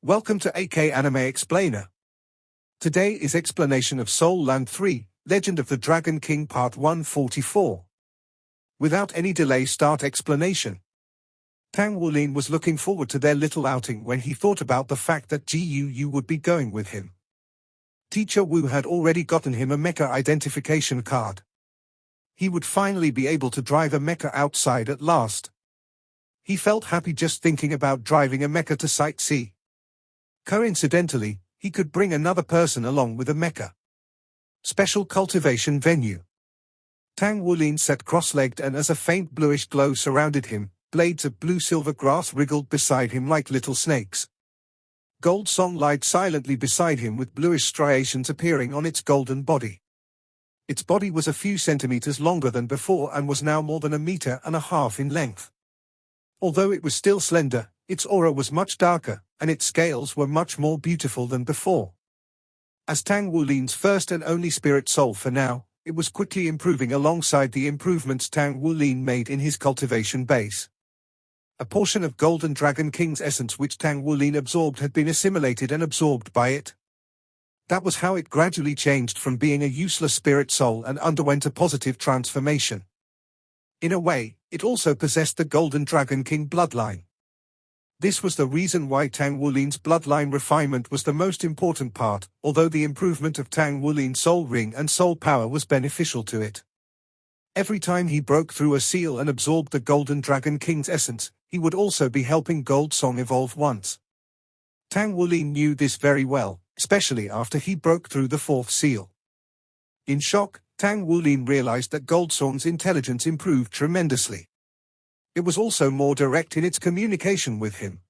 Welcome to AK Anime Explainer. Today is explanation of Soul Land 3, Legend of the Dragon King Part 144. Without any delay, start explanation. Tang Wulin was looking forward to their little outing when he thought about the fact that Gu would be going with him. Teacher Wu had already gotten him a mecha identification card. He would finally be able to drive a mecha outside at last. He felt happy just thinking about driving a mecha to sightsee. Coincidentally, he could bring another person along with a mecha. Special cultivation venue. Tang Wulin sat cross-legged, and as a faint bluish glow surrounded him, blades of blue-silver grass wriggled beside him like little snakes. Gold Song lied silently beside him with bluish striations appearing on its golden body. Its body was a few centimeters longer than before and was now more than 1.5 meters in length. Although it was still slender, its aura was much darker, and its scales were much more beautiful than before. As Tang Wulin's first and only spirit soul for now, it was quickly improving alongside the improvements Tang Wulin made in his cultivation base. A portion of Golden Dragon King's essence which Tang Wulin absorbed had been assimilated and absorbed by it. That was how it gradually changed from being a useless spirit soul and underwent a positive transformation. In a way, it also possessed the Golden Dragon King bloodline. This was the reason why Tang Wulin's bloodline refinement was the most important part, although the improvement of Tang Wulin's soul ring and soul power was beneficial to it. Every time he broke through a seal and absorbed the Golden Dragon King's essence, he would also be helping Gold Song evolve once. Tang Wulin knew this very well, especially after he broke through the 4th seal. In shock, Tang Wulin realized that Gold Song's intelligence improved tremendously. It was also more direct in its communication with him.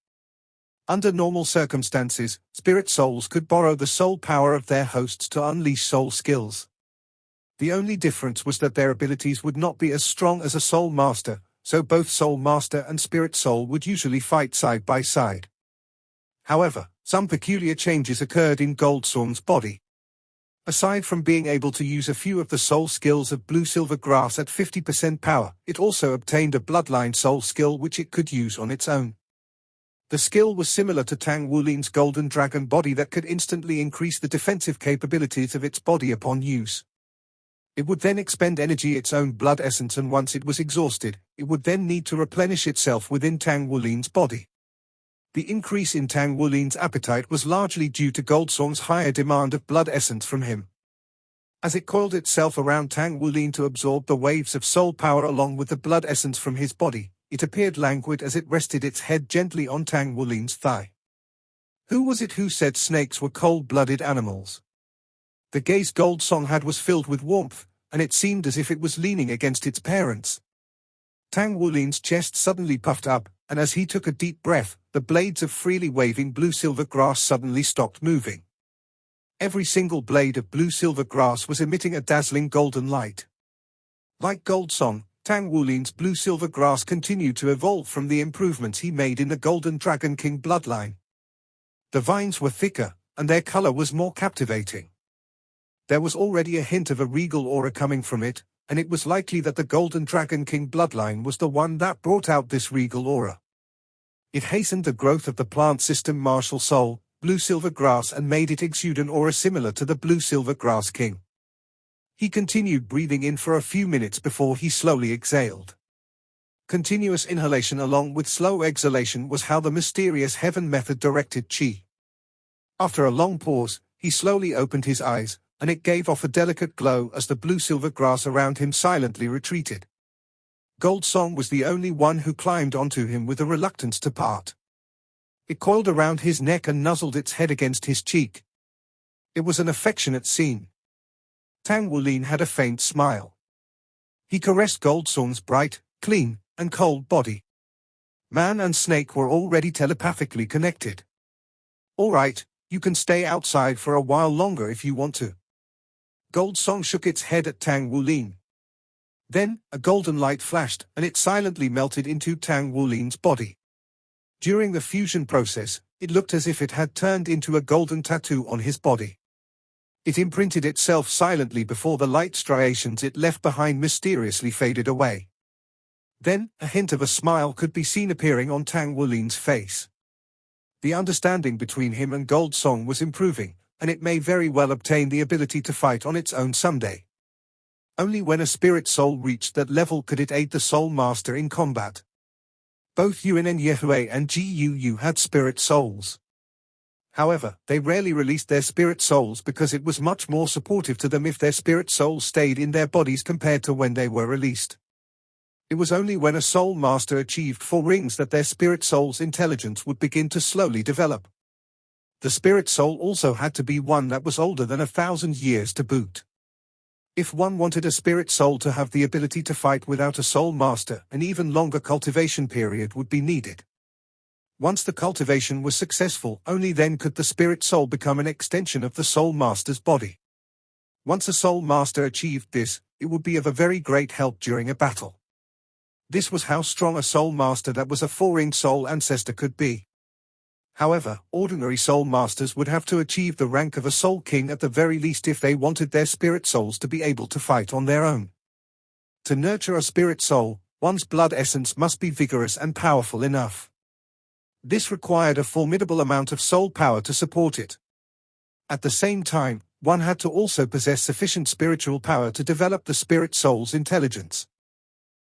Under normal circumstances, spirit souls could borrow the soul power of their hosts to unleash soul skills. The only difference was that their abilities would not be as strong as a soul master, so both soul master and spirit soul would usually fight side by side. However, some peculiar changes occurred in Gold Song's body. Aside from being able to use a few of the soul skills of blue-silver grass at 50% power, it also obtained a bloodline soul skill which it could use on its own. The skill was similar to Tang Wulin's golden dragon body that could instantly increase the defensive capabilities of its body upon use. It would then expend energy, its own blood essence, and once it was exhausted, it would then need to replenish itself within Tang Wulin's body. The increase in Tang Wulin's appetite was largely due to Gold Song's higher demand of blood essence from him. As it coiled itself around Tang Wulin to absorb the waves of soul power along with the blood essence from his body, it appeared languid as it rested its head gently on Tang Wulin's thigh. Who was it who said snakes were cold-blooded animals? The gaze Gold Song had was filled with warmth, and it seemed as if it was leaning against its parents. Tang Wulin's chest suddenly puffed up, and as he took a deep breath, the blades of freely waving blue-silver grass suddenly stopped moving. Every single blade of blue-silver grass was emitting a dazzling golden light. Like Gold Song, Tang Wulin's blue-silver grass continued to evolve from the improvements he made in the Golden Dragon King bloodline. The vines were thicker, and their color was more captivating. There was already a hint of a regal aura coming from it, and it was likely that the Golden Dragon King bloodline was the one that brought out this regal aura. It hastened the growth of the plant system martial soul, blue-silver grass, and made it exude an aura similar to the blue-silver grass king. He continued breathing in for a few minutes before he slowly exhaled. Continuous inhalation along with slow exhalation was how the mysterious heaven method directed Qi. After a long pause, he slowly opened his eyes, and it gave off a delicate glow as the blue-silver grass around him silently retreated. Gold Song was the only one who climbed onto him with a reluctance to part. It coiled around his neck and nuzzled its head against his cheek. It was an affectionate scene. Tang Wulin had a faint smile. He caressed Gold Song's bright, clean, and cold body. Man and snake were already telepathically connected. "All right, you can stay outside for a while longer if you want to." Gold Song shook its head at Tang Wulin. Then, a golden light flashed, and it silently melted into Tang Wulin's body. During the fusion process, it looked as if it had turned into a golden tattoo on his body. It imprinted itself silently before the light striations it left behind mysteriously faded away. Then, a hint of a smile could be seen appearing on Tang Wulin's face. The understanding between him and Gold Song was improving, and it may very well obtain the ability to fight on its own someday. Only when a spirit soul reached that level could it aid the Soul Master in combat. Both Yuan and Yehui and Gu had spirit souls. However, they rarely released their spirit souls because it was much more supportive to them if their spirit souls stayed in their bodies compared to when they were released. It was only when a Soul Master achieved 4 rings that their spirit soul's intelligence would begin to slowly develop. The spirit soul also had to be one that was older than 1,000 years to boot. If one wanted a spirit soul to have the ability to fight without a Soul Master, an even longer cultivation period would be needed. Once the cultivation was successful, only then could the spirit soul become an extension of the Soul Master's body. Once a Soul Master achieved this, it would be of a very great help during a battle. This was how strong a Soul Master that was a 4-ring Soul Ancestor could be. However, ordinary Soul Masters would have to achieve the rank of a Soul King at the very least if they wanted their spirit souls to be able to fight on their own. To nurture a spirit soul, one's blood essence must be vigorous and powerful enough. This required a formidable amount of soul power to support it. At the same time, one had to also possess sufficient spiritual power to develop the spirit soul's intelligence.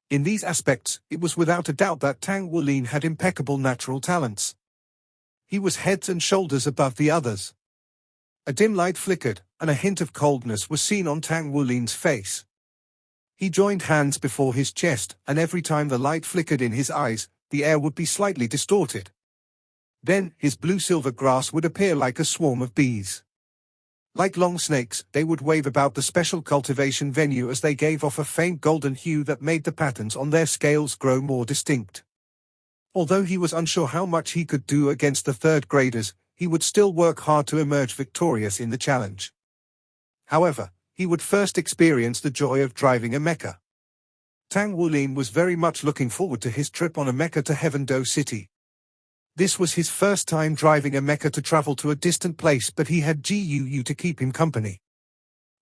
In these aspects, it was without a doubt that Tang Wulin had impeccable natural talents. He was heads and shoulders above the others. A dim light flickered, and a hint of coldness was seen on Tang Wulin's face. He joined hands before his chest, and every time the light flickered in his eyes, the air would be slightly distorted. Then, his blue-silver grass would appear like a swarm of bees. Like long snakes, they would wave about the special cultivation venue as they gave off a faint golden hue that made the patterns on their scales grow more distinct. Although he was unsure how much he could do against the third graders, he would still work hard to emerge victorious in the challenge. However, he would first experience the joy of driving a mecha. Tang Wulin was very much looking forward to his trip on a mecha to Heaven-Do City. This was his first time driving a mecha to travel to a distant place, but he had Gu to keep him company.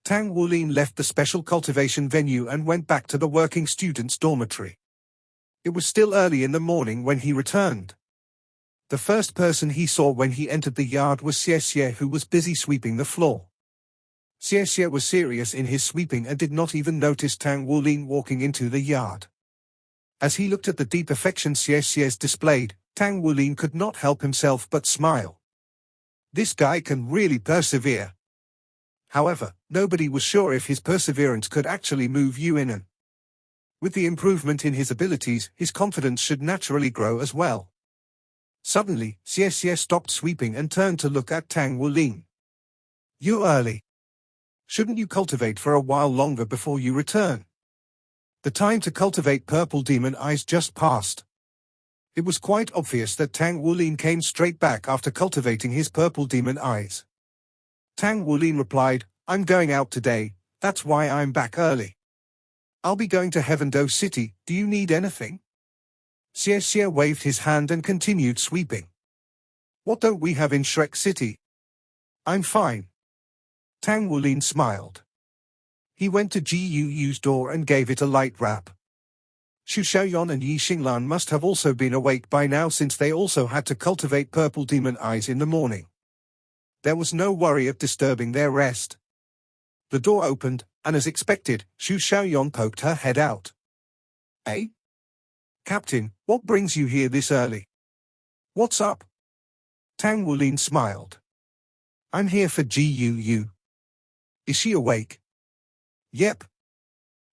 Tang Wulin left the special cultivation venue and went back to the working students' dormitory. It was still early in the morning when he returned. The first person he saw when he entered the yard was Xie, who was busy sweeping the floor. Xie was serious in his sweeping and did not even notice Tang Wulin walking into the yard. As he looked at the deep affection Xie displayed, Tang Wulin could not help himself but smile. This guy can really persevere. However, nobody was sure if his perseverance could actually move Yuan. With the improvement in his abilities, his confidence should naturally grow as well. Suddenly, Xie stopped sweeping and turned to look at Tang Wulin. "You're early. Shouldn't you cultivate for a while longer before you return? The time to cultivate purple demon eyes just passed." It was quite obvious that Tang Wulin came straight back after cultivating his purple demon eyes. Tang Wulin replied, "I'm going out today, that's why I'm back early. I'll be going to Heaven-Do City, do you need anything?" Xie waved his hand and continued sweeping. "What don't we have in Shrek City?" "I'm fine." Tang Wulin smiled. He went to Gu's door and gave it a light rap. Xu Xiaoyan and Yi Xinglan must have also been awake by now since they also had to cultivate purple demon eyes in the morning. There was no worry of disturbing their rest. The door opened, and as expected, Xu Xiaoyan poked her head out. "Eh? Captain, what brings you here this early? What's up?" Tang Wulin smiled. "I'm here for Gu. Is she awake?" "Yep.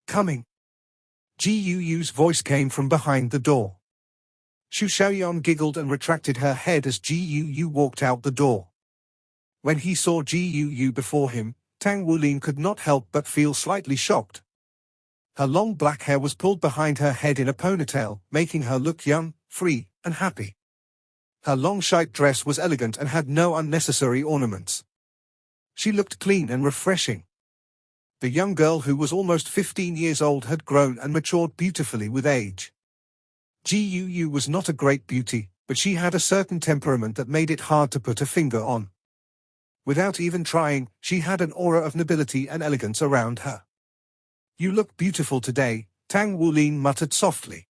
Coming." Gu's voice came from behind the door. Xu Xiaoyan giggled and retracted her head as Gu walked out the door. When he saw Gu before him, Tang Wulin could not help but feel slightly shocked. Her long black hair was pulled behind her head in a ponytail, making her look young, free, and happy. Her long white dress was elegant and had no unnecessary ornaments. She looked clean and refreshing. The young girl, who was almost 15 years old, had grown and matured beautifully with age. Gu was not a great beauty, but she had a certain temperament that made it hard to put a finger on. Without even trying, she had an aura of nobility and elegance around her. "You look beautiful today," Tang Wulin muttered softly.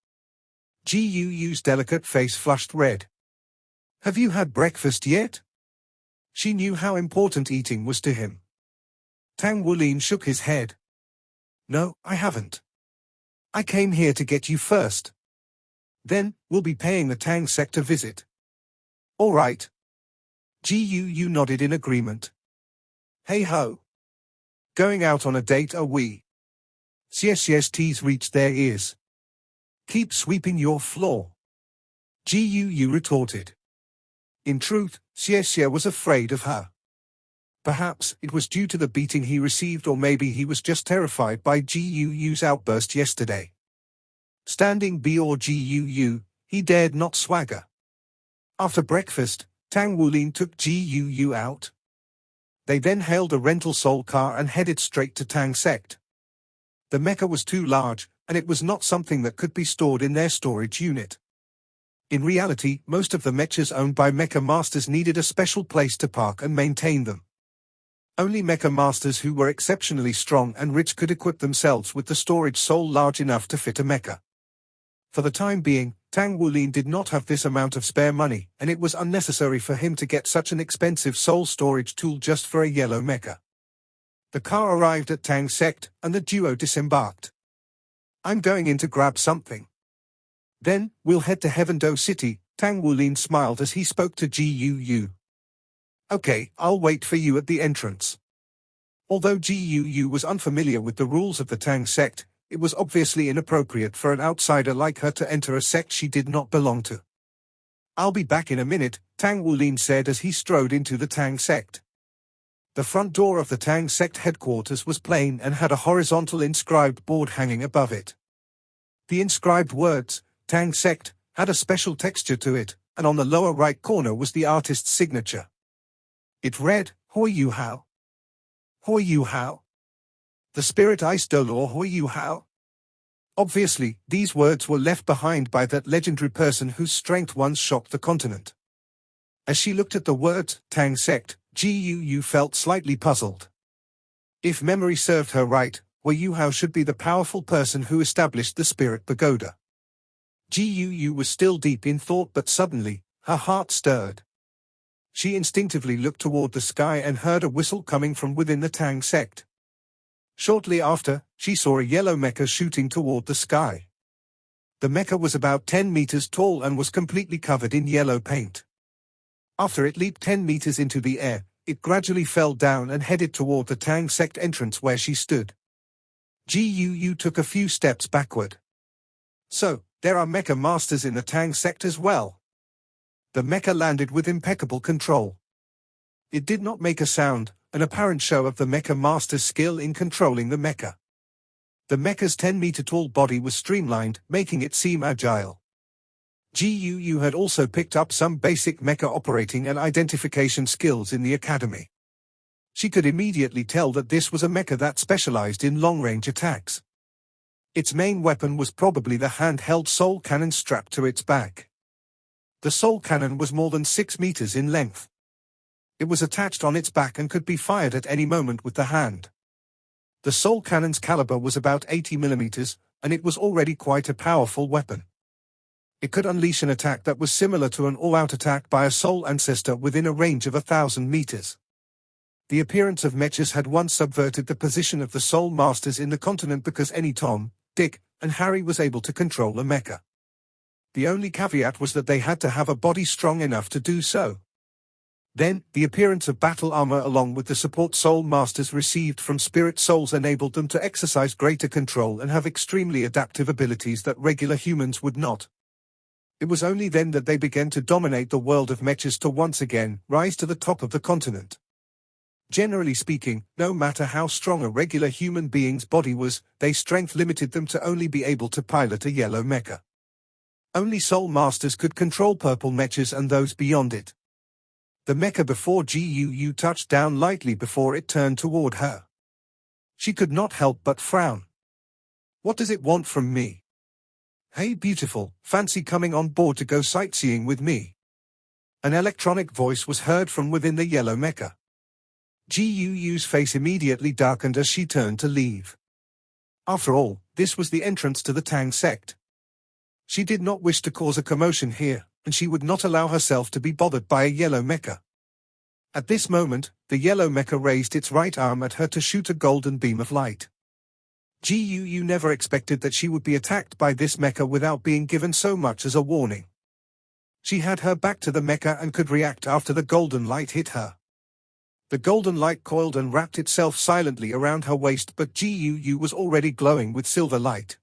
Gu's delicate face flushed red. Have you had breakfast yet? She knew how important eating was to him. Tang Wulin shook his head. No, I haven't. I came here to get you first. Then, we'll be paying the Tang sector visit. All right. Gu nodded in agreement. Hey ho. Going out on a date are we? CSCSTs reached their ears. Keep sweeping your floor. Gu retorted. In truth, Xie was afraid of her. Perhaps it was due to the beating he received, or maybe he was just terrified by Gu's outburst yesterday. Standing before Gu, he dared not swagger. After breakfast, Tang Wulin took Gu out. They then hailed a rental soul car and headed straight to Tang Sect. The mecha was too large, and it was not something that could be stored in their storage unit. In reality, most of the mechas owned by mecha masters needed a special place to park and maintain them. Only mecha masters who were exceptionally strong and rich could equip themselves with the storage soul large enough to fit a mecha. For the time being, Tang Wulin did not have this amount of spare money, and it was unnecessary for him to get such an expensive soul storage tool just for a yellow mecha. The car arrived at Tang Sect, and the duo disembarked. I'm going in to grab something. Then, we'll head to Heavendo City, Tang Wulin smiled as he spoke to Gu. Okay, I'll wait for you at the entrance. Although Gu was unfamiliar with the rules of the Tang Sect, it was obviously inappropriate for an outsider like her to enter a sect she did not belong to. I'll be back in a minute, Tang Wulin said as he strode into the Tang Sect. The front door of the Tang Sect headquarters was plain and had a horizontal inscribed board hanging above it. The inscribed words, Tang Sect, had a special texture to it, and on the lower right corner was the artist's signature. It read, Hoi Yu Hao. Hoi Yu Hao. The spirit idol or Hoi Yu Hao. Obviously, these words were left behind by that legendary person whose strength once shocked the continent. As she looked at the words, Tang Sect, Gu felt slightly puzzled. If memory served her right, Hoi Yu Hao should be the powerful person who established the spirit pagoda. Gu was still deep in thought, but suddenly, her heart stirred. She instinctively looked toward the sky and heard a whistle coming from within the Tang Sect. Shortly after, she saw a yellow mecha shooting toward the sky. The mecha was about 10 meters tall and was completely covered in yellow paint. After it leaped 10 meters into the air, it gradually fell down and headed toward the Tang Sect entrance where she stood. Gu took a few steps backward. So, there are mecha masters in the Tang Sect as well. The mecha landed with impeccable control. It did not make a sound, an apparent show of the mecha master's skill in controlling the mecha. The mecha's 10-meter-tall body was streamlined, making it seem agile. Gu had also picked up some basic mecha operating and identification skills in the academy. She could immediately tell that this was a mecha that specialized in long-range attacks. Its main weapon was probably the handheld soul cannon strapped to its back. The soul cannon was more than 6 meters in length. It was attached on its back and could be fired at any moment with the hand. The soul cannon's caliber was about 80 millimeters, and it was already quite a powerful weapon. It could unleash an attack that was similar to an all-out attack by a soul ancestor within a range of 1,000 meters. The appearance of mechas had once subverted the position of the soul masters in the continent because any Tom, Dick, and Harry was able to control a mecha. The only caveat was that they had to have a body strong enough to do so. Then, the appearance of battle armor along with the support soul masters received from spirit souls enabled them to exercise greater control and have extremely adaptive abilities that regular humans would not. It was only then that they began to dominate the world of mechas to once again rise to the top of the continent. Generally speaking, no matter how strong a regular human being's body was, their strength limited them to only be able to pilot a yellow mecha. Only soul masters could control purple mechas and those beyond it. The mecha before Gu touched down lightly before it turned toward her. She could not help but frown. What does it want from me? Hey beautiful, fancy coming on board to go sightseeing with me? An electronic voice was heard from within the yellow mecha. Gu's face immediately darkened as she turned to leave. After all, this was the entrance to the Tang Sect. She did not wish to cause a commotion here, and she would not allow herself to be bothered by a yellow mecha. At this moment, the yellow mecha raised its right arm at her to shoot a golden beam of light. Guu never expected that she would be attacked by this mecha without being given so much as a warning. She had her back to the mecha and could react after the golden light hit her. The golden light coiled and wrapped itself silently around her waist, but Guu was already glowing with silver light.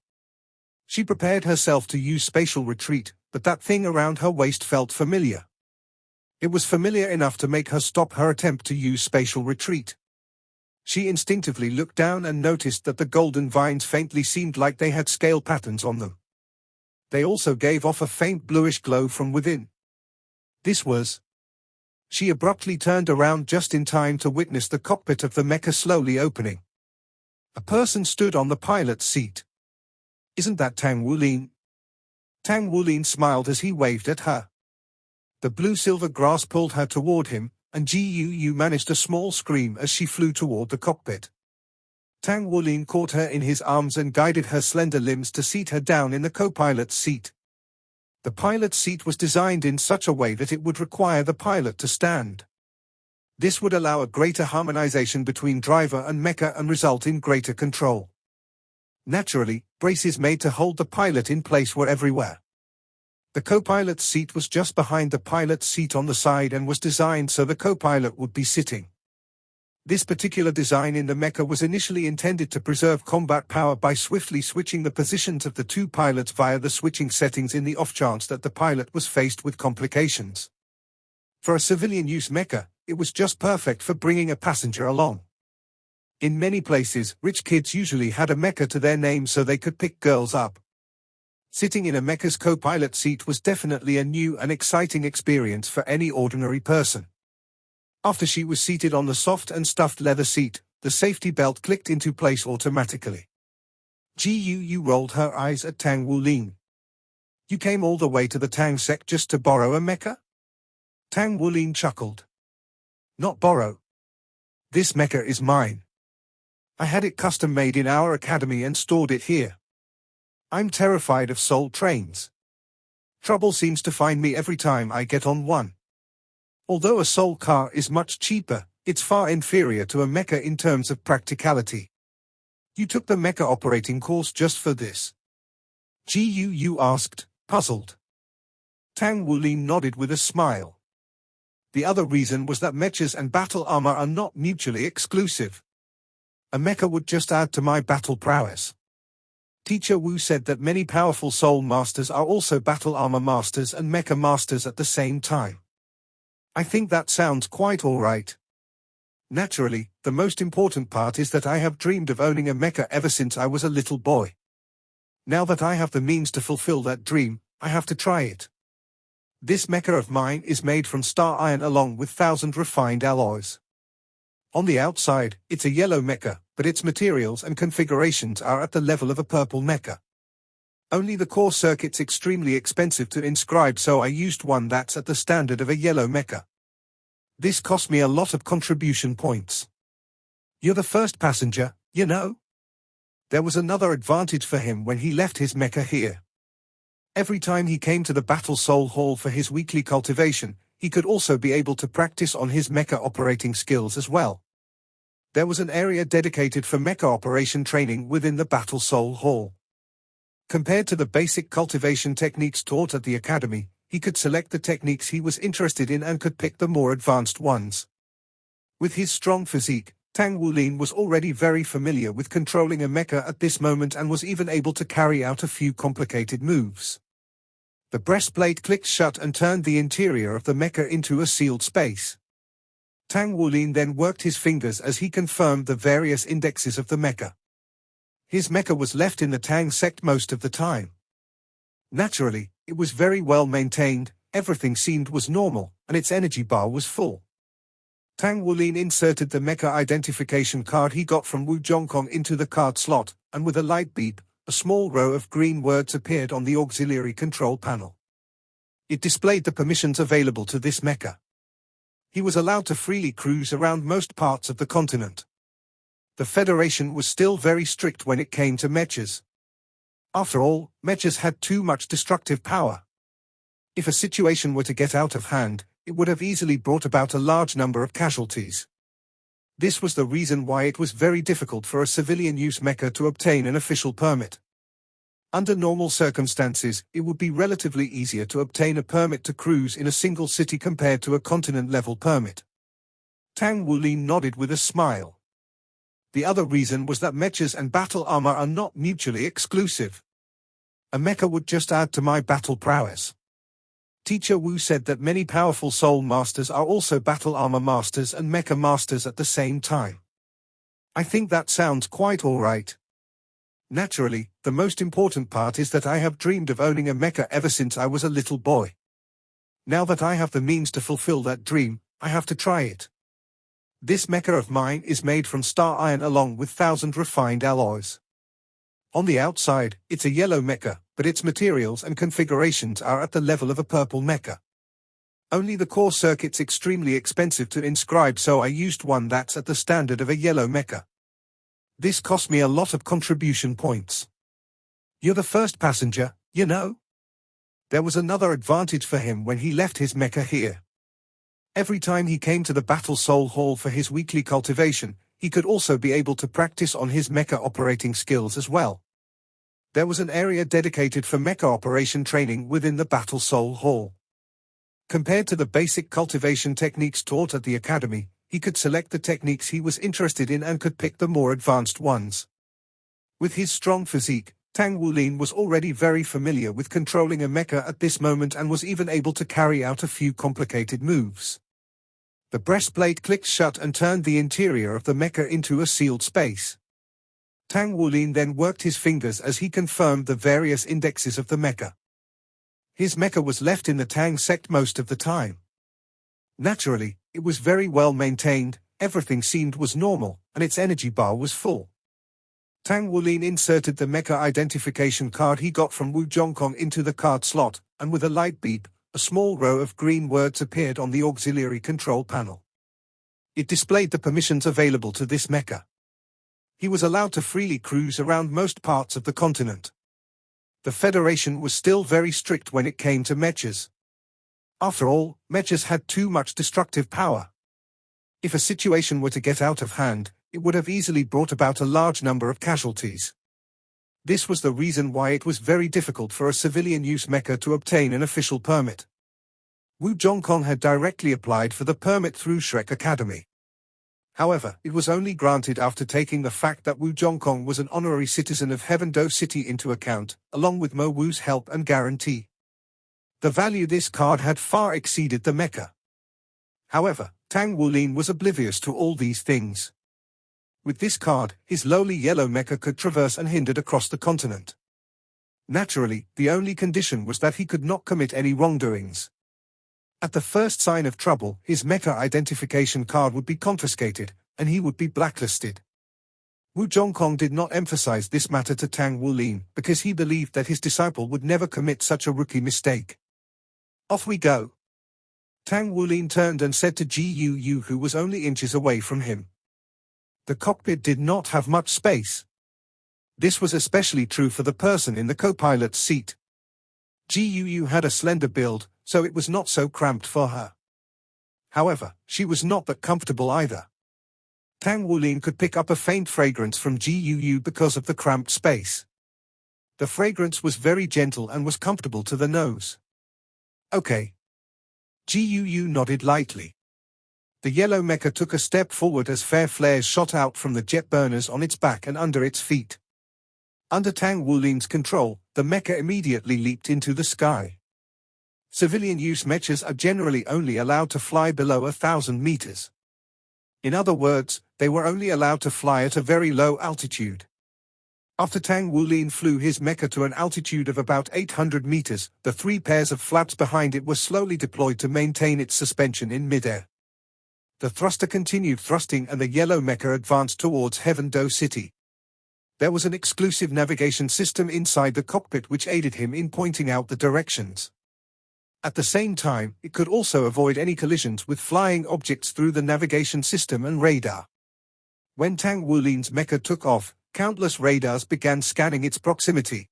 She prepared herself to use spatial retreat, but that thing around her waist felt familiar. It was familiar enough to make her stop her attempt to use spatial retreat. She instinctively looked down and noticed that the golden vines faintly seemed like they had scale patterns on them. They also gave off a faint bluish glow from within. This was... She abruptly turned around just in time to witness the cockpit of the mecha slowly opening. A person stood on the pilot's seat. "Isn't that Tang Wulin?" Tang Wulin smiled as he waved at her. The blue-silver grass pulled her toward him, and Guu managed a small scream as she flew toward the cockpit. Tang Wulin caught her in his arms and guided her slender limbs to seat her down in the co-pilot's seat. The pilot's seat was designed in such a way that it would require the pilot to stand. This would allow a greater harmonization between driver and mecha and result in greater control. Naturally, braces made to hold the pilot in place were everywhere. The co-pilot's seat was just behind the pilot's seat on the side and was designed so the co-pilot would be sitting. This particular design in the mecha was initially intended to preserve combat power by swiftly switching the positions of the two pilots via the switching settings in the off chance that the pilot was faced with complications. For a civilian use mecha, it was just perfect for bringing a passenger along. In many places, rich kids usually had a mecha to their name so they could pick girls up. Sitting in a mecha's co-pilot seat was definitely a new and exciting experience for any ordinary person. After she was seated on the soft and stuffed leather seat, the safety belt clicked into place automatically. Guu rolled her eyes at Tang Wulin. "You came all the way to the Tang sect just to borrow a mecha?" Tang Wulin chuckled. "Not borrow. This mecha is mine. I had it custom made in our academy and stored it here. I'm terrified of soul trains. Trouble seems to find me every time I get on one. Although a soul car is much cheaper, it's far inferior to a mecha in terms of practicality. You took the mecha operating course just for this?" Guu asked, puzzled. Tang Wulin nodded with a smile. The other reason was that mechas and battle armor are not mutually exclusive. A mecha would just add to my battle prowess. Teacher Wu said that many powerful soul masters are also battle armor masters and mecha masters at the same time. I think that sounds quite alright. Naturally, the most important part is that I have dreamed of owning a mecha ever since I was a little boy. Now that I have the means to fulfill that dream, I have to try it. This mecha of mine is made from star iron along with 1,000 refined alloys. On the outside, it's a yellow mecha, but its materials and configurations are at the level of a purple mecha. Only the core circuit's extremely expensive to inscribe, so I used one that's at the standard of a yellow mecha. This cost me a lot of contribution points. You're the first passenger, you know? There was another advantage for him when he left his mecha here. Every time he came to the Battle Soul Hall for his weekly cultivation, he could also be able to practice on his mecha operating skills as well. There was an area dedicated for mecha operation training within the Battle Soul Hall. Compared to the basic cultivation techniques taught at the academy, he could select the techniques he was interested in and could pick the more advanced ones. With his strong physique, Tang Wulin was already very familiar with controlling a mecha at this moment and was even able to carry out a few complicated moves. The breastplate clicked shut and turned the interior of the mecha into a sealed space. Tang Wulin then worked his fingers as he confirmed the various indexes of the mecha. His mecha was left in the Tang sect most of the time. Naturally, it was very well maintained, everything seemed was normal, and its energy bar was full. Tang Wulin inserted the mecha identification card he got from Wu Zhongkong into the card slot, and with a light beep, a small row of green words appeared on the auxiliary control panel. It displayed the permissions available to this mecha. He was allowed to freely cruise around most parts of the continent. The Federation was still very strict when it came to mechas. After all, mechas had too much destructive power. If a situation were to get out of hand, it would have easily brought about a large number of casualties. This was the reason why it was very difficult for a civilian-use mecha to obtain an official permit. Under normal circumstances, it would be relatively easier to obtain a permit to cruise in a single city compared to a continent-level permit. Tang Wulin nodded with a smile. The other reason was that mechas and battle armor are not mutually exclusive. A mecha would just add to my battle prowess. Teacher Wu said that many powerful soul masters are also battle armor masters and mecha masters at the same time. I think that sounds quite alright. Naturally, the most important part is that I have dreamed of owning a mecha ever since I was a little boy. Now that I have the means to fulfill that dream, I have to try it. This mecha of mine is made from star iron along with 1,000 refined alloys. On the outside, it's a yellow mecha, but its materials and configurations are at the level of a purple mecha. Only the core circuit's extremely expensive to inscribe, so I used one that's at the standard of a yellow mecha. This cost me a lot of contribution points. You're the first passenger, you know? There was another advantage for him when he left his mecha here. Every time he came to the Battle Soul Hall for his weekly cultivation, he could also be able to practice on his mecha operating skills as well. There was an area dedicated for mecha operation training within the Battle Soul Hall. Compared to the basic cultivation techniques taught at the academy, he could select the techniques he was interested in and could pick the more advanced ones. With his strong physique, Tang Wulin was already very familiar with controlling a mecha at this moment and was even able to carry out a few complicated moves. The breastplate clicked shut and turned the interior of the mecha into a sealed space. Tang Wulin then worked his fingers as he confirmed the various indexes of the mecha. His mecha was left in the Tang sect most of the time. Naturally, it was very well maintained, everything seemed was normal, and its energy bar was full. Tang Wulin inserted the mecha identification card he got from Wu Zhongkong into the card slot, and with a light beep, a small row of green words appeared on the auxiliary control panel. It displayed the permissions available to this mecha. He was allowed to freely cruise around most parts of the continent. The Federation was still very strict when it came to mechas. After all, mechas had too much destructive power. If a situation were to get out of hand, it would have easily brought about a large number of casualties. This was the reason why it was very difficult for a civilian-use mecha to obtain an official permit. Wu Zhongkong had directly applied for the permit through Shrek Academy. However, it was only granted after taking the fact that Wu Zhongkong was an honorary citizen of Heaven-Do City into account, along with Mo Wu's help and guarantee. The value this card had far exceeded the mecha. However, Tang Wulin was oblivious to all these things. With this card, his lowly yellow mecha could traverse unhindered across the continent. Naturally, the only condition was that he could not commit any wrongdoings. At the first sign of trouble, his mecha identification card would be confiscated, and he would be blacklisted. Wu Zhongkong did not emphasize this matter to Tang Wulin because he believed that his disciple would never commit such a rookie mistake. Off we go. Tang Wulin turned and said to Ji Yu, who was only inches away from him. The cockpit did not have much space. This was especially true for the person in the co-pilot's seat. Ji Yu had a slender build, so it was not so cramped for her. However, she was not that comfortable either. Tang Wulin could pick up a faint fragrance from Ji Yu because of the cramped space. The fragrance was very gentle and was comfortable to the nose. Okay. Ji Yu nodded lightly. The yellow mecha took a step forward as flare flares shot out from the jet burners on its back and under its feet. Under Tang Wulin's control, the mecha immediately leaped into the sky. Civilian-use mechas are generally only allowed to fly below 1,000 meters. In other words, they were only allowed to fly at a very low altitude. After Tang Wulin flew his mecha to an altitude of about 800 meters, the 3 pairs of flaps behind it were slowly deployed to maintain its suspension in midair. The thruster continued thrusting and the yellow mecha advanced towards Heaven-Do City. There was an exclusive navigation system inside the cockpit which aided him in pointing out the directions. At the same time, it could also avoid any collisions with flying objects through the navigation system and radar. When Tang Wulin's mecha took off, countless radars began scanning its proximity.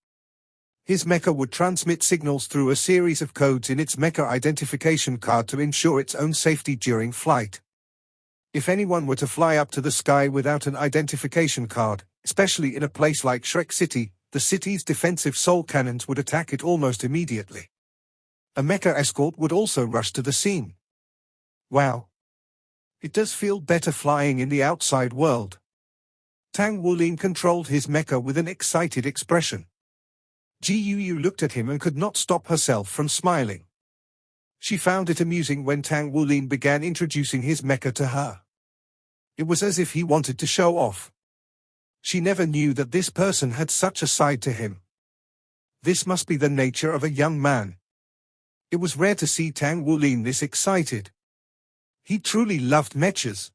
His mecha would transmit signals through a series of codes in its mecha identification card to ensure its own safety during flight. If anyone were to fly up to the sky without an identification card, especially in a place like Shrek City, the city's defensive soul cannons would attack it almost immediately. A mecha escort would also rush to the scene. Wow. It does feel better flying in the outside world. Tang Wulin controlled his mecha with an excited expression. Yu looked at him and could not stop herself from smiling. She found it amusing when Tang Wulin began introducing his mecha to her. It was as if he wanted to show off. She never knew that this person had such a side to him. This must be the nature of a young man. It was rare to see Tang Wulin this excited. He truly loved mechas.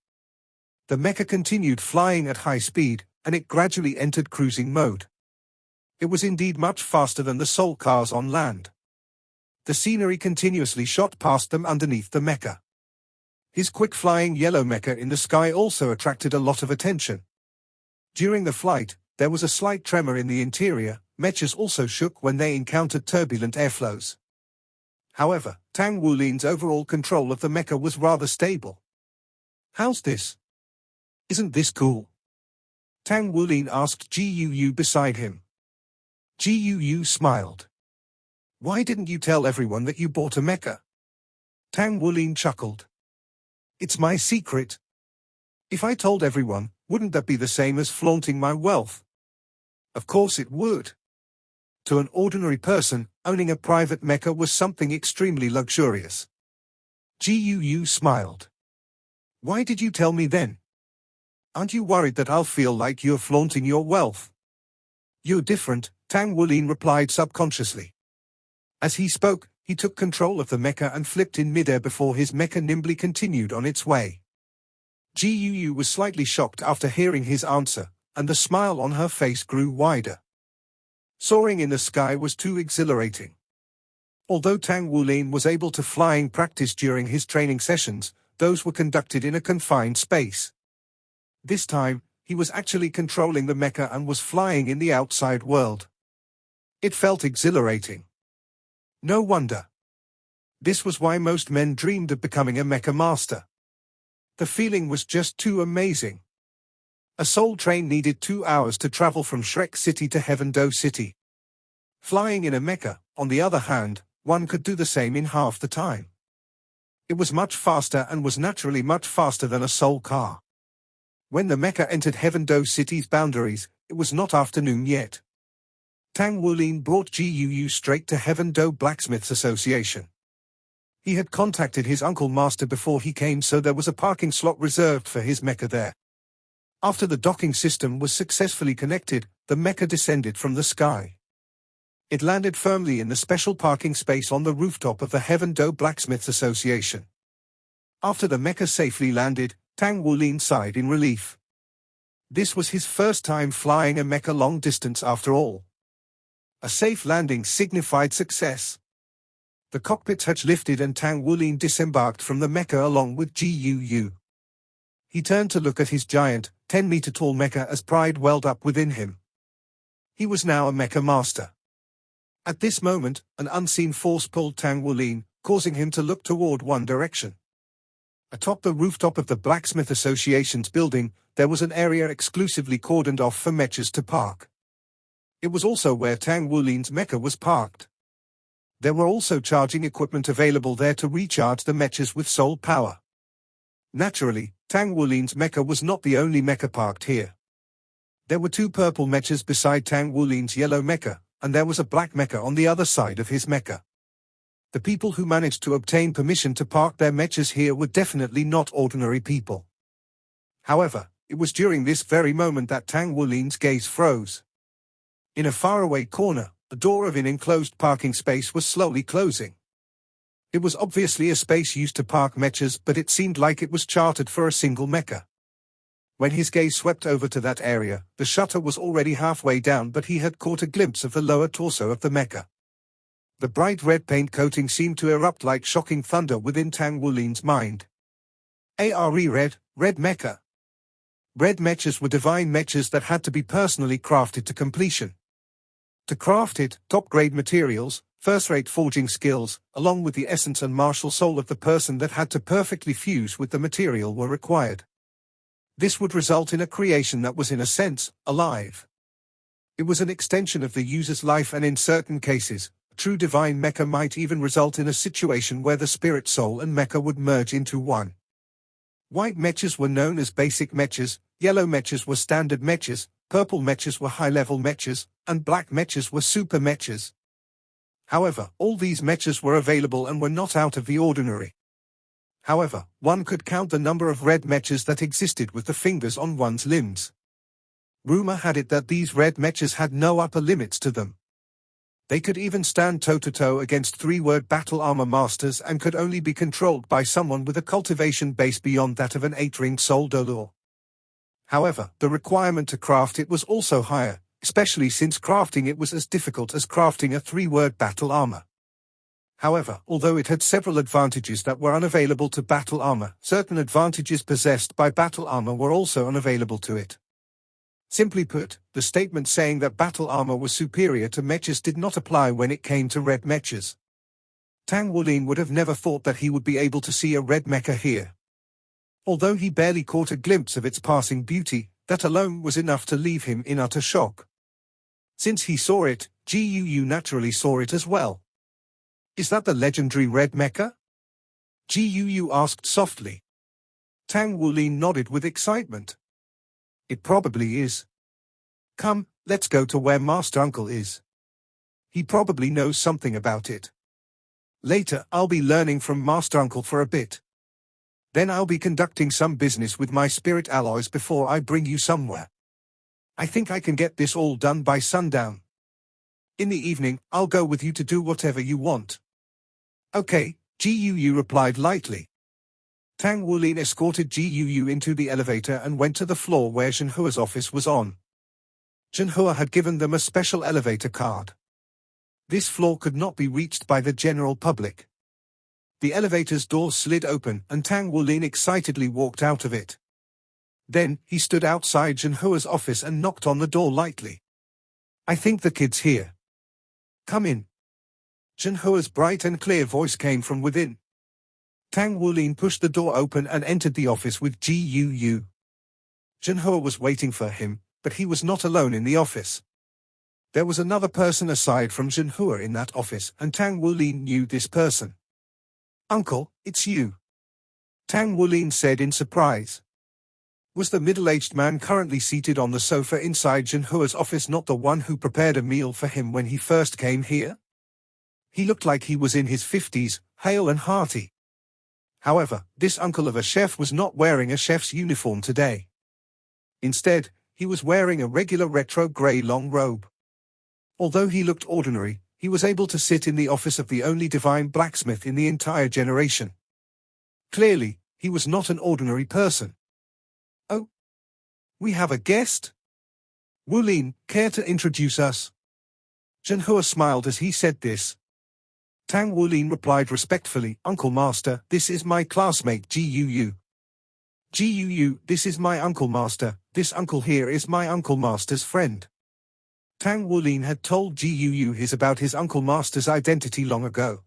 The mecha continued flying at high speed, and it gradually entered cruising mode. It was indeed much faster than the soul cars on land. The scenery continuously shot past them underneath the mecha. His quick-flying yellow mecha in the sky also attracted a lot of attention. During the flight, there was a slight tremor in the interior. Mechas also shook when they encountered turbulent airflows. However, Tang Wulin's overall control of the mecha was rather stable. "How's this? Isn't this cool?" Tang Wulin asked Yu beside him. Yu smiled. "Why didn't you tell everyone that you bought a mecha?" Tang Wulin chuckled. "It's my secret. If I told everyone, wouldn't that be the same as flaunting my wealth?" "Of course it would." To an ordinary person, owning a private mecha was something extremely luxurious. Yu smiled. "Why did you tell me then? Aren't you worried that I'll feel like you're flaunting your wealth?" "You're different," Tang Wulin replied subconsciously. As he spoke, he took control of the mecha and flipped in midair before his mecha nimbly continued on its way. Yu was slightly shocked after hearing his answer, and the smile on her face grew wider. Soaring in the sky was too exhilarating. Although Tang Wulin was able to flying practice during his training sessions, those were conducted in a confined space. This time, he was actually controlling the mecha and was flying in the outside world. It felt exhilarating. No wonder. This was why most men dreamed of becoming a mecha master. The feeling was just too amazing. A soul train needed 2 hours to travel from Shrek City to Heaven-Do City. Flying in a mecha, on the other hand, one could do the same in half the time. It was much faster and was naturally much faster than a soul car. When the mecha entered Heaven-Do City's boundaries, it was not afternoon yet. Tang Wulin brought Yu straight to Heaven-Do Blacksmiths Association. He had contacted his uncle master before he came, so there was a parking slot reserved for his mecha there. After the docking system was successfully connected, the mecha descended from the sky. It landed firmly in the special parking space on the rooftop of the Heaven-Do Blacksmiths Association. After the mecha safely landed, Tang Wulin sighed in relief. This was his first time flying a mecha long distance after all. A safe landing signified success. The cockpit hatch lifted and Tang Wulin disembarked from the mecha along with Yu. He turned to look at his giant, 10-meter-tall mecha as pride welled up within him. He was now a mecha master. At this moment, an unseen force pulled Tang Wulin, causing him to look toward one direction. Atop the rooftop of the Blacksmith Association's building, there was an area exclusively cordoned off for mechas to park. It was also where Tang Wulin's mecha was parked. There were also charging equipment available there to recharge the mechas with soul power. Naturally, Tang Wulin's mecha was not the only mecha parked here. There were 2 purple mechas beside Tang Wulin's yellow mecha, and there was a black mecha on the other side of his mecha. The people who managed to obtain permission to park their mechas here were definitely not ordinary people. However, it was during this very moment that Tang Wulin's gaze froze. In a faraway corner, the door of an enclosed parking space was slowly closing. It was obviously a space used to park mechas, but it seemed like it was chartered for a single mecha. When his gaze swept over to that area, the shutter was already halfway down, but he had caught a glimpse of the lower torso of the mecha. The bright red paint coating seemed to erupt like shocking thunder within Tang Wulin's mind. Red mecha. Red mechas were divine mechas that had to be personally crafted to completion. To craft it, top-grade materials, first-rate forging skills, along with the essence and martial soul of the person that had to perfectly fuse with the material were required. This would result in a creation that was in a sense, alive. It was an extension of the user's life, and in certain cases, a true divine mecha might even result in a situation where the spirit soul and mecha would merge into one. White mechas were known as basic mechas, yellow mechas were standard mechas, purple mechas were high-level mechas, and black mechas were super mechas. However, all these mechas were available and were not out of the ordinary. However, one could count the number of red mechas that existed with the fingers on one's limbs. Rumor had it that these red mechas had no upper limits to them. They could even stand toe-to-toe against three-word battle armor masters and could only be controlled by someone with a cultivation base beyond that of an 8-ringed soul dolor. However, the requirement to craft it was also higher, especially since crafting it was as difficult as crafting a 3-word battle armor. However, although it had several advantages that were unavailable to battle armor, certain advantages possessed by battle armor were also unavailable to it. Simply put, the statement saying that battle armor was superior to mechas did not apply when it came to red mechas. Tang Wulin would have never thought that he would be able to see a red mecha here. Although he barely caught a glimpse of its passing beauty, that alone was enough to leave him in utter shock. Since he saw it, Guu naturally saw it as well. Is that the legendary red mecha? Guu asked softly. Tang Wulin nodded with excitement. It probably is. Come, let's go to where Master Uncle is. He probably knows something about it. Later, I'll be learning from Master Uncle for a bit. Then I'll be conducting some business with my spirit alloys before I bring you somewhere. I think I can get this all done by sundown. In the evening, I'll go with you to do whatever you want. Okay, Guu replied lightly. Tang Wulin escorted Guu into the elevator and went to the floor where Zhenhua's office was on. Zhenhua had given them a special elevator card. This floor could not be reached by the general public. The elevator's door slid open and Tang Wulin excitedly walked out of it. Then, he stood outside Zhenhua's office and knocked on the door lightly. I think the kid's here. Come in. Zhenhua's bright and clear voice came from within. Tang Wulin pushed the door open and entered the office with Guu. Zhenhua was waiting for him, but he was not alone in the office. There was another person aside from Zhenhua in that office, and Tang Wulin knew this person. Uncle, it's you. Tang Wulin said in surprise. Was the middle-aged man currently seated on the sofa inside Zhenhua's office not the one who prepared a meal for him when he first came here? He looked like he was in his 50s, hale and hearty. However, this uncle of a chef was not wearing a chef's uniform today. Instead, he was wearing a regular retro grey long robe. Although he looked ordinary, he was able to sit in the office of the only divine blacksmith in the entire generation. Clearly, he was not an ordinary person. Oh? We have a guest? Wulin, care to introduce us? Zhenhua smiled as he said this. Tang Wulin replied respectfully, Uncle Master, this is my classmate Guu. Guu, this is my Uncle Master, this uncle here is my Uncle Master's friend. Tang Wulin had told Guu his about his Uncle Master's identity long ago.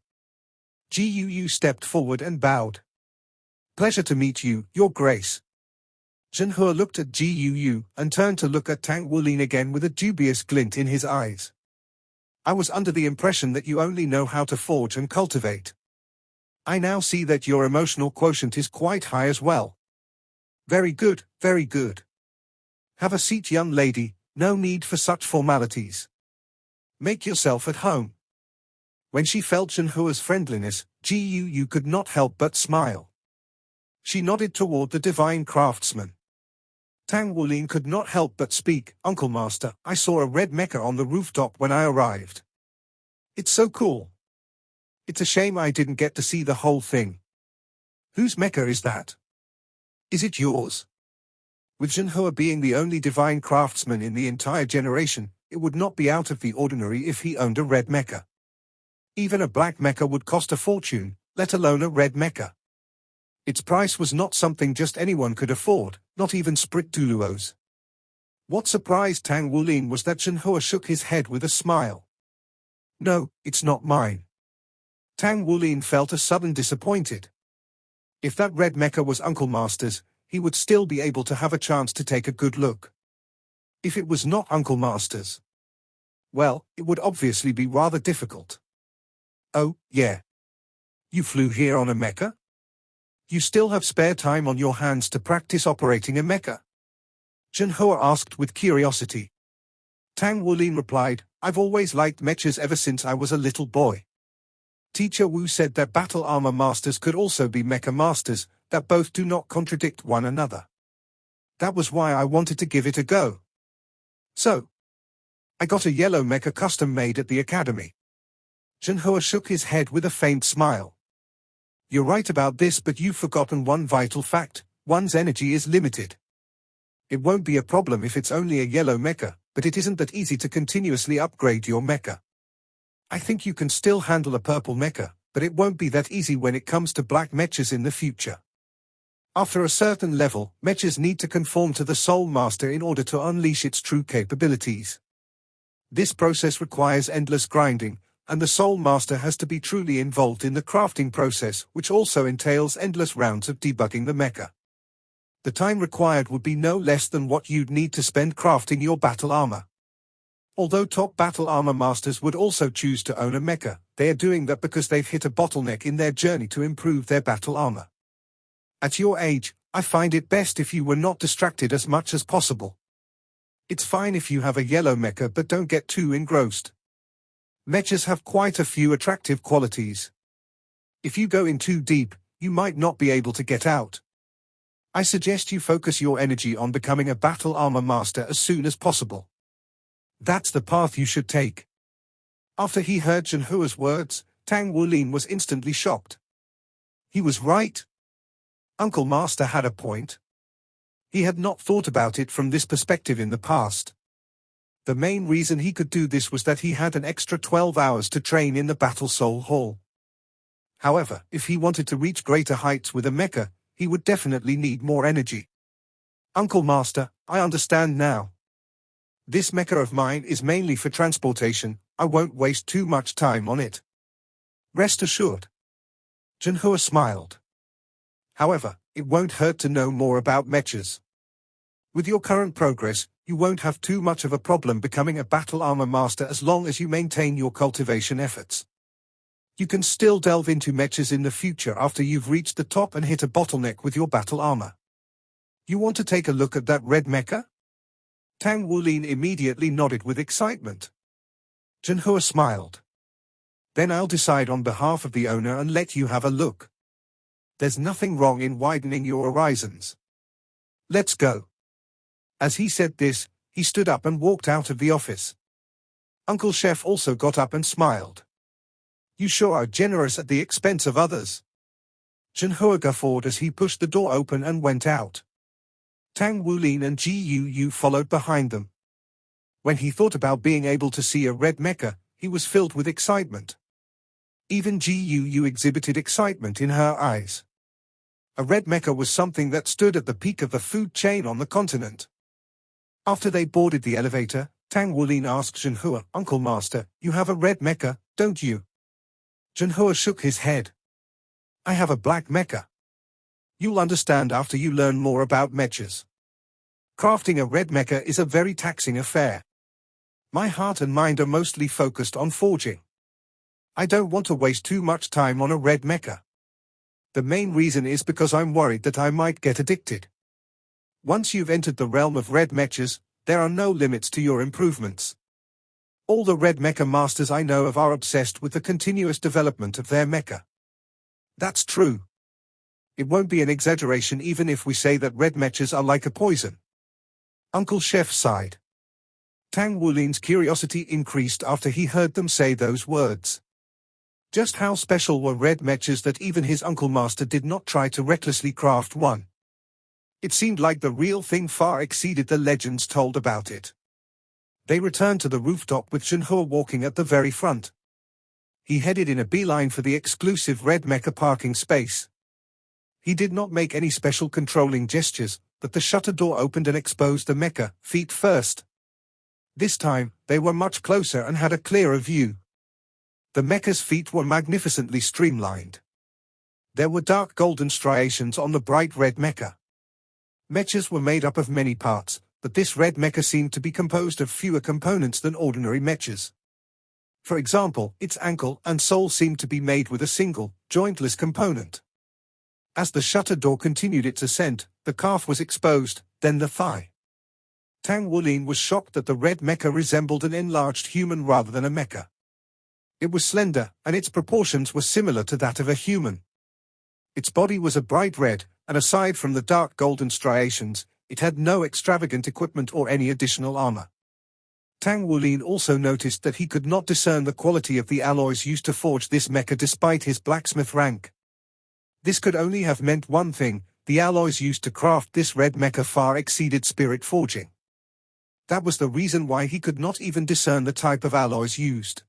Guu stepped forward and bowed. Pleasure to meet you, Your Grace. Zhenhua looked at Guu and turned to look at Tang Wulin again with a dubious glint in his eyes. I was under the impression that you only know how to forge and cultivate. I now see that your emotional quotient is quite high as well. Very good, very good. Have a seat, young lady. No need for such formalities. Make yourself at home. When she felt Zhenhua's friendliness, Guu could not help but smile. She nodded toward the divine craftsman. Tang Wulin could not help but speak. Uncle Master, I saw a red mecha on the rooftop when I arrived. It's so cool. It's a shame I didn't get to see the whole thing. Whose mecha is that? Is it yours? With Zhenhua being the only divine craftsman in the entire generation, it would not be out of the ordinary if he owned a red mecha. Even a black mecha would cost a fortune, let alone a red mecha. Its price was not something just anyone could afford, not even Sprit Tuluos. What surprised Tang Wulin was that Zhenhua shook his head with a smile. No, it's not mine. Tang Wulin felt a sudden disappointed. If that red mecha was Uncle Master's, he would still be able to have a chance to take a good look. If it was not Uncle Master's, well, it would obviously be rather difficult. Oh, yeah. You flew here on a mecha? You still have spare time on your hands to practice operating a mecha? Zhenhua asked with curiosity. Tang Wulin replied, I've always liked mechas ever since I was a little boy. Teacher Wu said that battle armor masters could also be mecha masters, that both do not contradict one another. That was why I wanted to give it a go. So, I got a yellow mecha custom made at the academy. Zhenhua shook his head with a faint smile. You're right about this, but you've forgotten one vital fact: one's energy is limited. It won't be a problem if it's only a yellow mecha, but it isn't that easy to continuously upgrade your mecha. I think you can still handle a purple mecha, but it won't be that easy when it comes to black mechas in the future. After a certain level, mechas need to conform to the Soul Master in order to unleash its true capabilities. This process requires endless grinding, and the Soul Master has to be truly involved in the crafting process, which also entails endless rounds of debugging the mecha. The time required would be no less than what you'd need to spend crafting your battle armor. Although top battle armor masters would also choose to own a mecha, they are doing that because they've hit a bottleneck in their journey to improve their battle armor. At your age, I find it best if you were not distracted as much as possible. It's fine if you have a yellow mecha, but don't get too engrossed. Mechas have quite a few attractive qualities. If you go in too deep, you might not be able to get out. I suggest you focus your energy on becoming a battle armor master as soon as possible. That's the path you should take. After he heard Zhenhua's words, Tang Wulin was instantly shocked. He was right. Uncle Master had a point. He had not thought about it from this perspective in the past. The main reason he could do this was that he had an extra 12 hours to train in the Battle Soul Hall. However, if he wanted to reach greater heights with a mecha, he would definitely need more energy. Uncle Master, I understand now. This mecha of mine is mainly for transportation. I won't waste too much time on it. Rest assured. Zhenhua smiled. However, it won't hurt to know more about mechas. With your current progress, you won't have too much of a problem becoming a battle armor master as long as you maintain your cultivation efforts. You can still delve into mechas in the future after you've reached the top and hit a bottleneck with your battle armor. You want to take a look at that red mecha? Tang Wulin immediately nodded with excitement. Zhenhua smiled. Then I'll decide on behalf of the owner and let you have a look. There's nothing wrong in widening your horizons. Let's go. As he said this, he stood up and walked out of the office. Uncle Chef also got up and smiled. You sure are generous at the expense of others. Zhenhua guffawed as he pushed the door open and went out. Tang Wulin and Gu followed behind them. When he thought about being able to see a red mecha, he was filled with excitement. Even Gu exhibited excitement in her eyes. A red mecha was something that stood at the peak of the food chain on the continent. After they boarded the elevator, Tang Wulin asked Zhenhua, Uncle Master, you have a red mecha, don't you? Zhenhua shook his head. I have a black mecha. You'll understand after you learn more about mechas. Crafting a red mecha is a very taxing affair. My heart and mind are mostly focused on forging. I don't want to waste too much time on a red mecha. The main reason is because I'm worried that I might get addicted. Once you've entered the realm of red mechas, there are no limits to your improvements. All the red mecha masters I know of are obsessed with the continuous development of their mecha. That's true. It won't be an exaggeration even if we say that red mechas are like a poison. Uncle Chef sighed. Tang Wulin's curiosity increased after he heard them say those words. Just how special were red mechas that even his Uncle Master did not try to recklessly craft one? It seemed like the real thing far exceeded the legends told about it. They returned to the rooftop with Zhenhua walking at the very front. He headed in a beeline for the exclusive red mecha parking space. He did not make any special controlling gestures, but the shutter door opened and exposed the mecha, feet first. This time, they were much closer and had a clearer view. The mecha's feet were magnificently streamlined. There were dark golden striations on the bright red mecha. Mechas were made up of many parts, but this red mecha seemed to be composed of fewer components than ordinary mechas. For example, its ankle and sole seemed to be made with a single, jointless component. As the shutter door continued its ascent, the calf was exposed, then the thigh. Tang Wulin was shocked that the red mecha resembled an enlarged human rather than a mecha. It was slender, and its proportions were similar to that of a human. Its body was a bright red, and aside from the dark golden striations, it had no extravagant equipment or any additional armor. Tang Wulin also noticed that he could not discern the quality of the alloys used to forge this mecha despite his blacksmith rank. This could only have meant one thing: the alloys used to craft this red mecha far exceeded spirit forging. That was the reason why he could not even discern the type of alloys used.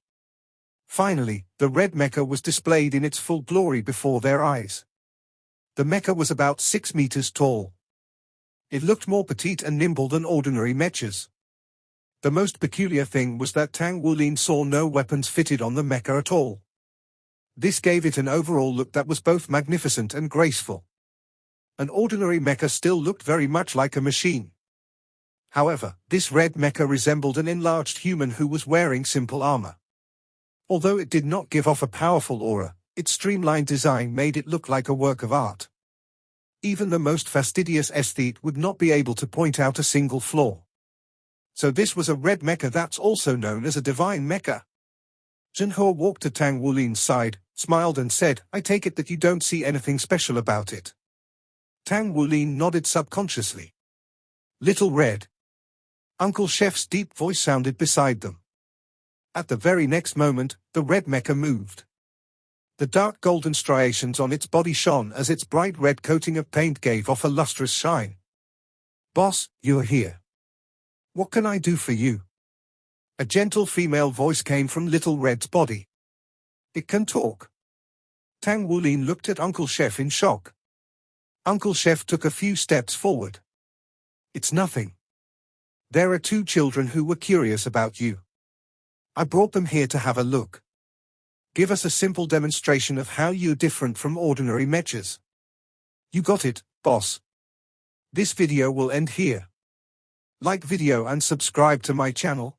Finally, the red mecha was displayed in its full glory before their eyes. The mecha was about 6 meters tall. It looked more petite and nimble than ordinary mechas. The most peculiar thing was that Tang Wulin saw no weapons fitted on the mecha at all. This gave it an overall look that was both magnificent and graceful. An ordinary mecha still looked very much like a machine. However, this red mecha resembled an enlarged human who was wearing simple armor. Although it did not give off a powerful aura, its streamlined design made it look like a work of art. Even the most fastidious aesthete would not be able to point out a single flaw. So this was a red mecha that's also known as a divine mecha. Zhenhe walked to Tang Wulin's side, smiled and said, "I take it that you don't see anything special about it." Tang Wulin nodded subconsciously. "Little Red." Uncle Chef's deep voice sounded beside them. At the very next moment, the red mecha moved. The dark golden striations on its body shone as its bright red coating of paint gave off a lustrous shine. "Boss, you're here. What can I do for you?" A gentle female voice came from Little Red's body. "It can talk." Tang Wulin looked at Uncle Chef in shock. Uncle Chef took a few steps forward. "It's nothing. There are 2 children who were curious about you. I brought them here to have a look. Give us a simple demonstration of how you're different from ordinary mechas." "You got it, boss. This video will end here. Like video and subscribe to my channel.